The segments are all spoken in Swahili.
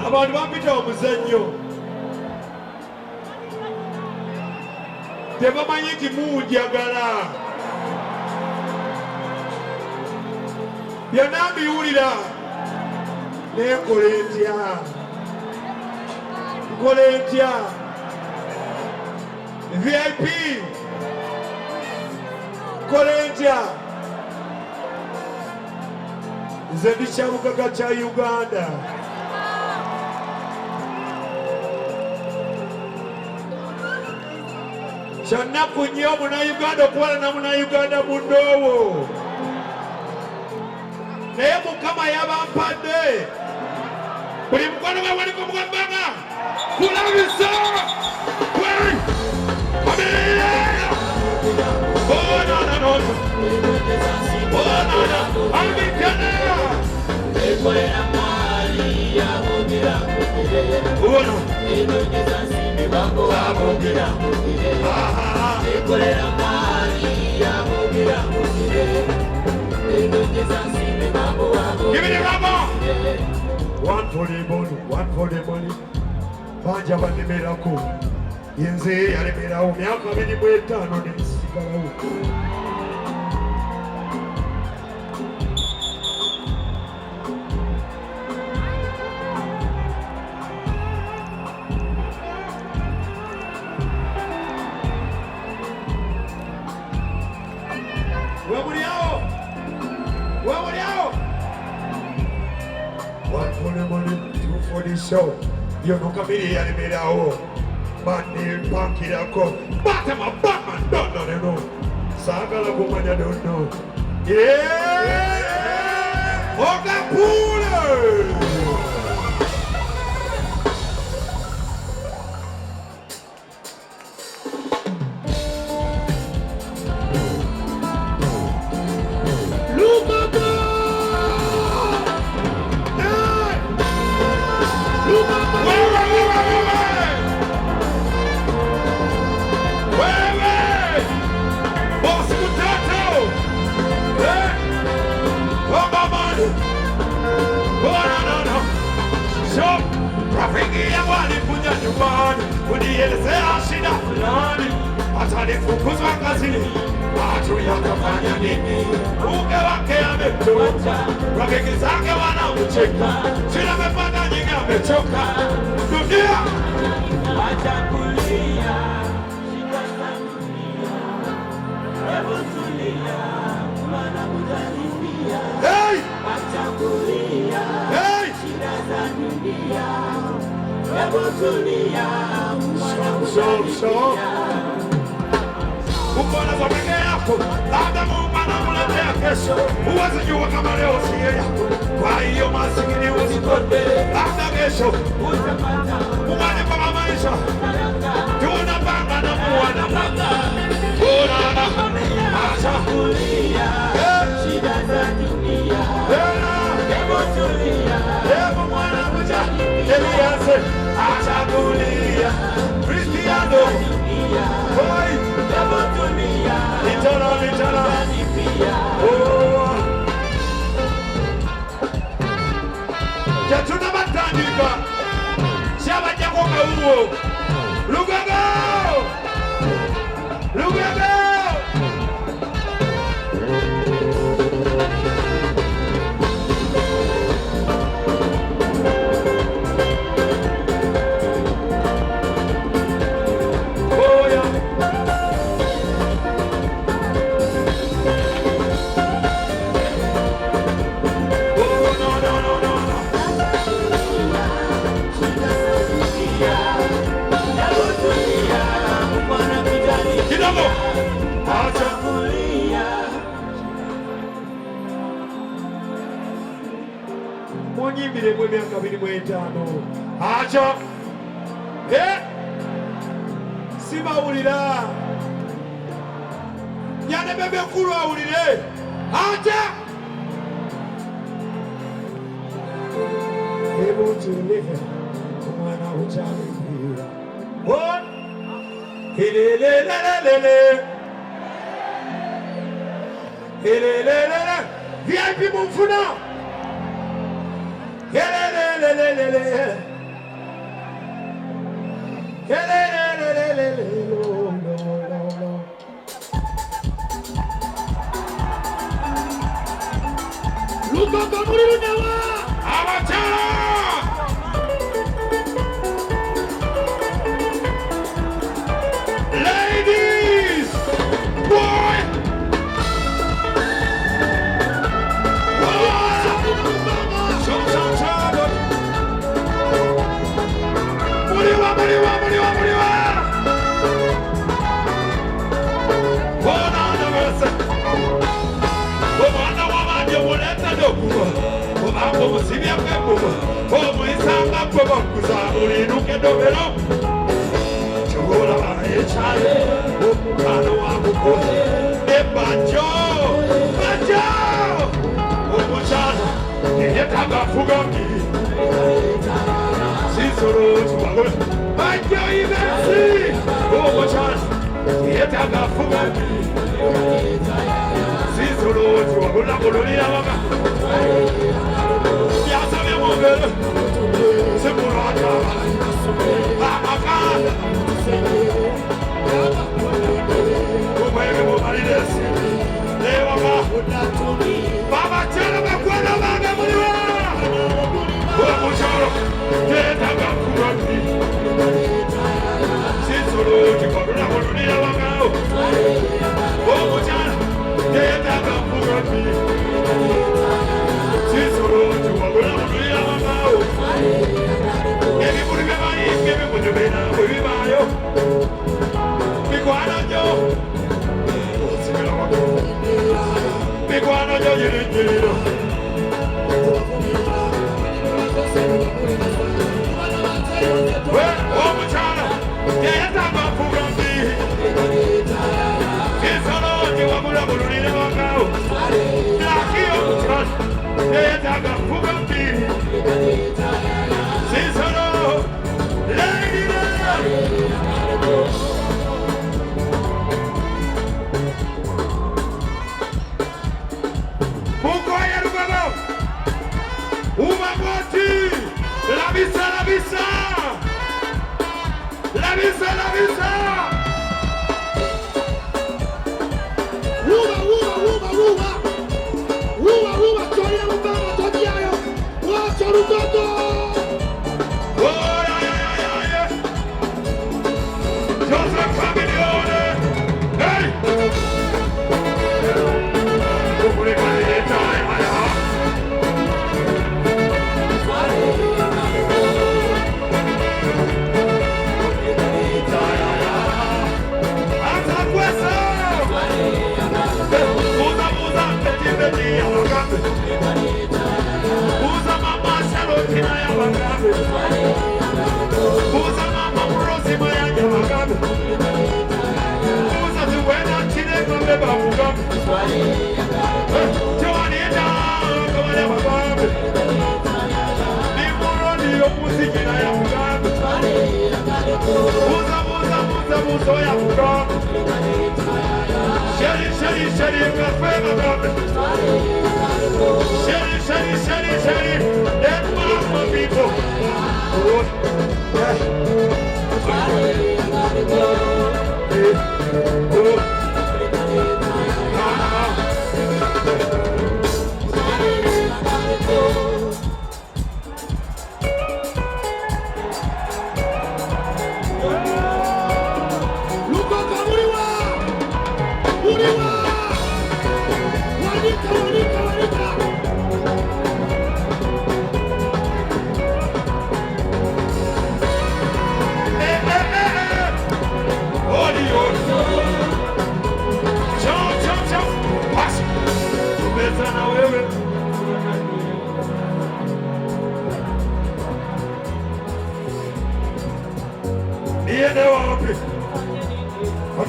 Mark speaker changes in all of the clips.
Speaker 1: Abantu bapita omuzannyo tebamanyi nti munjagala byonna mbiwulira naye nkola ntya VIP nkola ntya nze ndi kyabugaga kya Uganda kyannaku nnyo Munnayuganda okuwala na Munnayuganda munnoowo naye Mukama yabampadde buli mukono gwe waliko mugambanga kulabisa One for the money. Banja bandemerako. Nze yalemerawo myaka 25 n'ensigalawo. One for the money, two for the show. You know, Kamili yalemerawo. Mani pakirako. Batama Batman don't know. Sagala kumanya don't know. Yeah! Oga Pule! Atalifukuzwa kazini, watu yakafanya nini? Uke wake ametoka, rafiki zake wanamcheka, shida amepanda nyingi amechoka. Dunia atakulia, shida za dunia, hebu tulia, maana kutalipia. Hey! Atakulia, hey! Shida za dunia, hebu tulia, maana kutalipia. Ukona za peke yako, labda Mungu anakuletea kesho. Huwezi jua kama leo si yako. Kwa hiyo masikini usikonde, labda kesho utapata. Mungu kwa maisha, tunapanga na Mungu anapanga. Tunana acha kulia, shida za dunia. Hebu tulia, hebu mwana kuja, Eliase acha kulia. Cristiano, boy. Litala. Oh. Jatuna batandika. Shaba jako kauo. Lugago. munyimbire mwe myaka 25 acho sibawulira nyane bebe nkulu awulire acha ebunjire omwana ukyalira helelelelele VIP mumfuna helelelelele helelelelele Luka muri nawa abachala ladies boy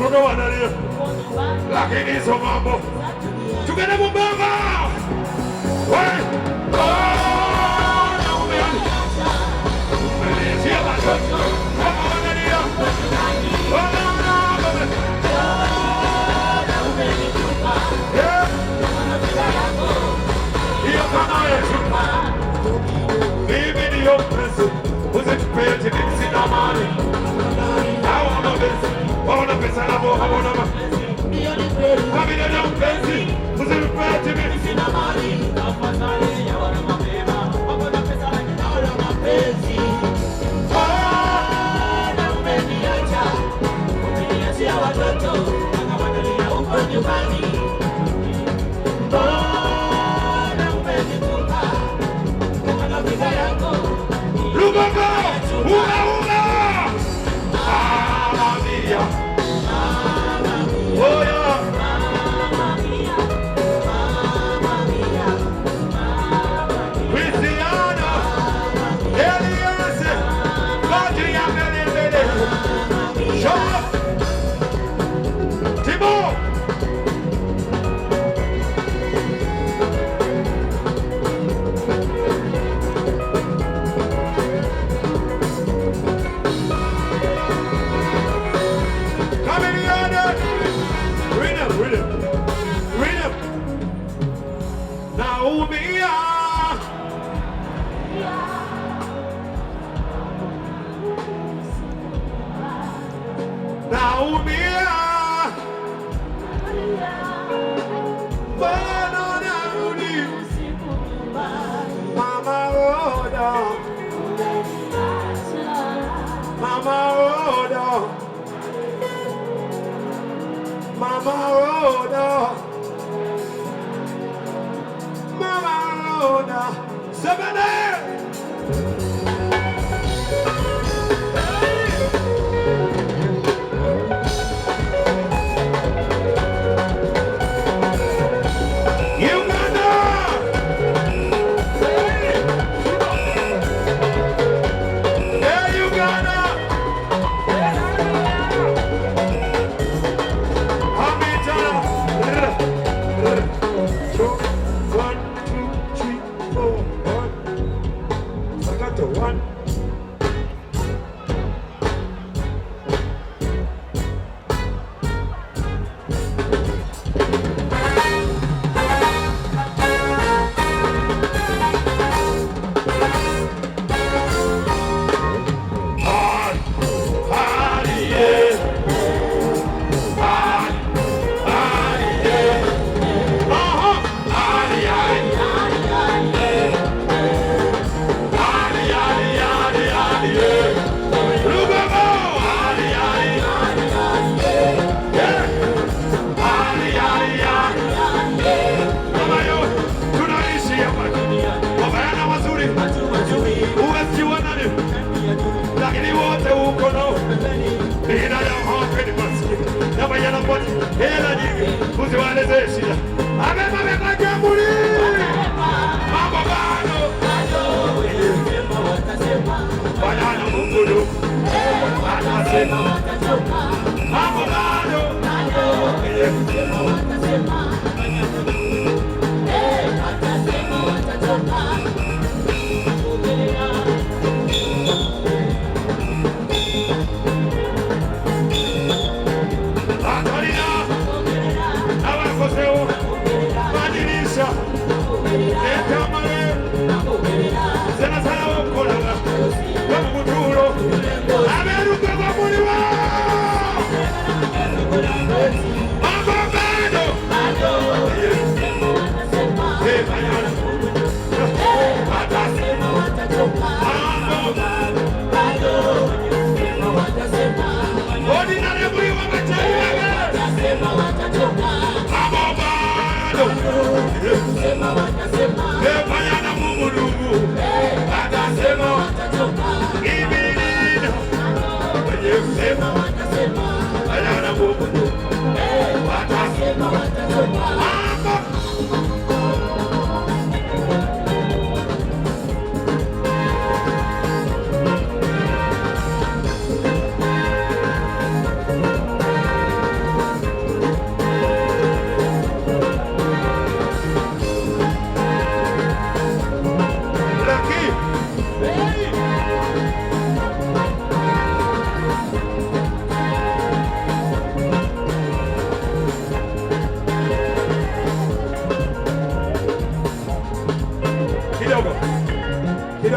Speaker 1: watoto wanalia, lakini hizo mambo tukende Mubanga. Umelezea watoto kama wanalia, hiyo kama Yesu. Mimi ndiyo mpenzi, usitupete mimi sina mali. Hao mapenzi, waona pesa na boha wana mapenzi. Kami ndiyo mpenzi, usitupete mimi sina mali. Tafadhali ya wana mapema, waona pesa na wana mapenzi. Wana umeniacha, umeniachia watoto, wana wanalia huko nyumbani. Lugogo, una Mamma mia, oh yeah. Cristiano, Elias, Kookie Abamwogerera, Show, Timo.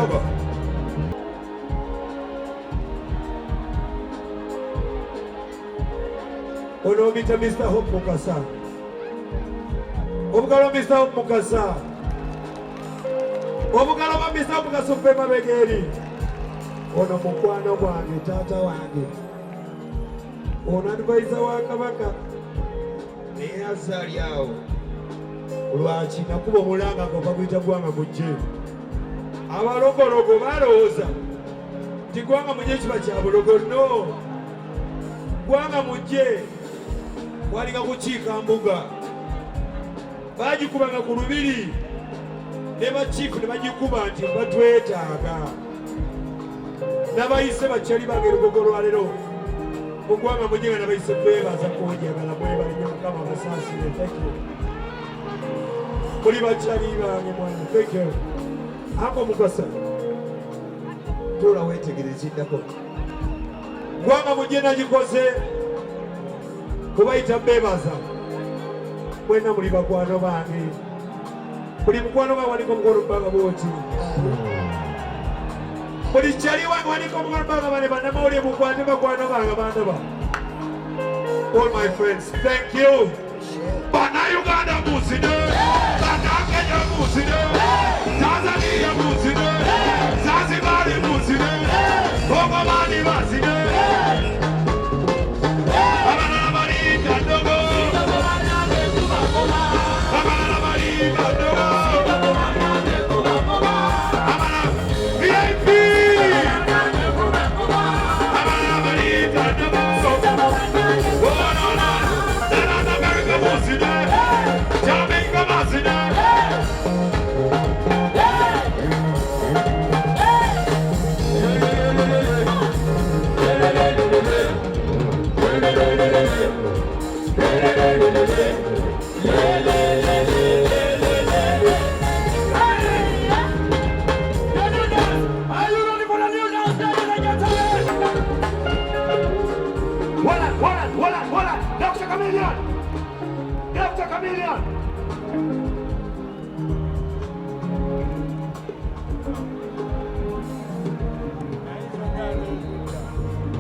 Speaker 1: Vuga. Ono omita Mr. Hope Mukasa. Obugalo Mr. Hope Mukasa. Obugalo ba Mr. Hope Mukasa mpema begeri. Ono mukwano gwange taata wange. Ono advisor wa Kabaka. Naye azaali awo. Lwaki nakuba omulanga ng'ova kuyita Gwanga mujje. Abalogologo balowooza nti Gwanga mujje kiba kya bulogo. No. Gwanga mujje walinga kukiika mbuga. Baagikubanga ku lubiri. Ne bakiifu ne bagikuba nti batwetaaga. N'abayise bakyali bange lugogo lwa leero. Mu Gwanga mujje nga n'abayise beebaza kwojagala mwebale nnyo Mukama basaasire. Thank you. Kuli bakyali bange mwana. Thank you. Ako Mukasa. Tuula weetegereze kiddako. Gwanga mujje nagikoze kubayita beebaza. Mwenna muli bakwano bange. Buli mukwano gwange waliko omukono bbanga bwoti. Buli kyali wange waliko omukono bbanga bane bannamawulire mukwate bakwano bange bandaba. All my friends, thank you. Bannayuganda muuzine, Bannakenya muuzine, Tanzania muuzine, Zanzibar muuzine, Bongomani muuzine. Abalala balinda ndogo, abalala balinda ndogo, abalala VIP, abalala balinda ndogo. Dr. Chameleone!